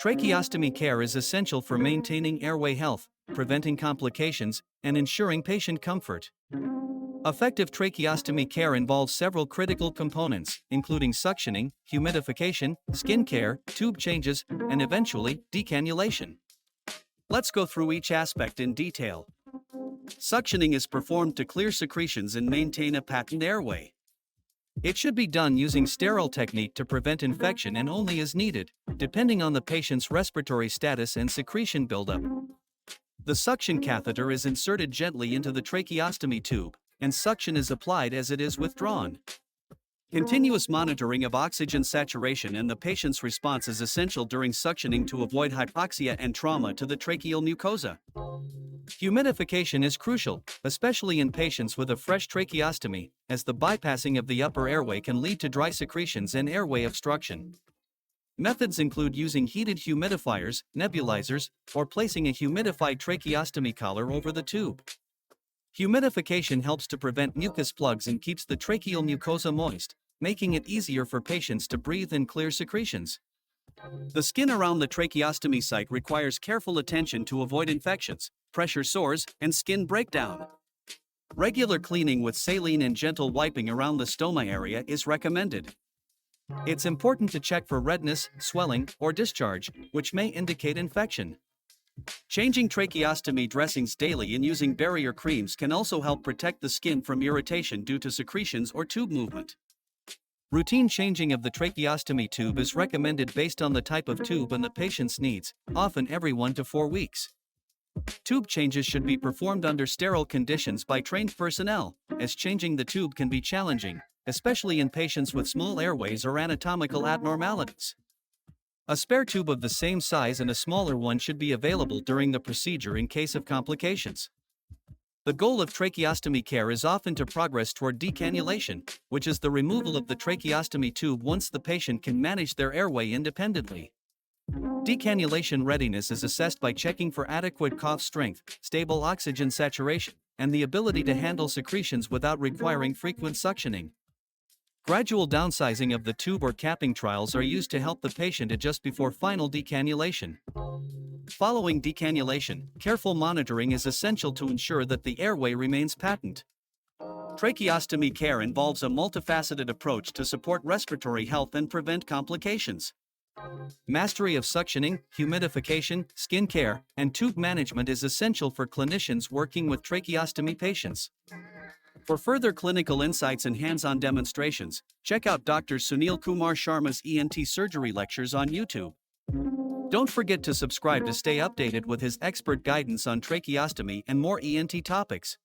Tracheostomy care is essential for maintaining airway health, preventing complications, and ensuring patient comfort. Effective tracheostomy care involves several critical components, including suctioning, humidification, skin care, tube changes, and eventually, decannulation. Let's go through each aspect in detail. Suctioning is performed to clear secretions and maintain a patent airway. It should be done using sterile technique to prevent infection and only as needed, depending on the patient's respiratory status and secretion buildup. The suction catheter is inserted gently into the tracheostomy tube, and suction is applied as it is withdrawn. Continuous monitoring of oxygen saturation and the patient's response is essential during suctioning to avoid hypoxia and trauma to the tracheal mucosa. Humidification is crucial, especially in patients with a fresh tracheostomy, as the bypassing of the upper airway can lead to dry secretions and airway obstruction. Methods include using heated humidifiers, nebulizers, or placing a humidified tracheostomy collar over the tube. Humidification helps to prevent mucus plugs and keeps the tracheal mucosa moist, making it easier for patients to breathe and clear secretions. The skin around the tracheostomy site requires careful attention to avoid infections, pressure sores, and skin breakdown. Regular cleaning with saline and gentle wiping around the stoma area is recommended. It's important to check for redness, swelling, or discharge, which may indicate infection. Changing tracheostomy dressings daily and using barrier creams can also help protect the skin from irritation due to secretions or tube movement. Routine changing of the tracheostomy tube is recommended based on the type of tube and the patient's needs, often every 1 to 4 weeks. Tube changes should be performed under sterile conditions by trained personnel, as changing the tube can be challenging, especially in patients with small airways or anatomical abnormalities. A spare tube of the same size and a smaller one should be available during the procedure in case of complications. The goal of tracheostomy care is often to progress toward decannulation, which is the removal of the tracheostomy tube once the patient can manage their airway independently. Decannulation readiness is assessed by checking for adequate cough strength, stable oxygen saturation, and the ability to handle secretions without requiring frequent suctioning. Gradual downsizing of the tube or capping trials are used to help the patient adjust before final decannulation. Following decannulation, careful monitoring is essential to ensure that the airway remains patent. Tracheostomy care involves a multifaceted approach to support respiratory health and prevent complications. Mastery of suctioning, humidification, skin care, and tube management is essential for clinicians working with tracheostomy patients. For further clinical insights and hands-on demonstrations, check out Dr. Sunil Kumar Sharma's ENT surgery lectures on YouTube. Don't forget to subscribe to stay updated with his expert guidance on tracheostomy and more ENT topics.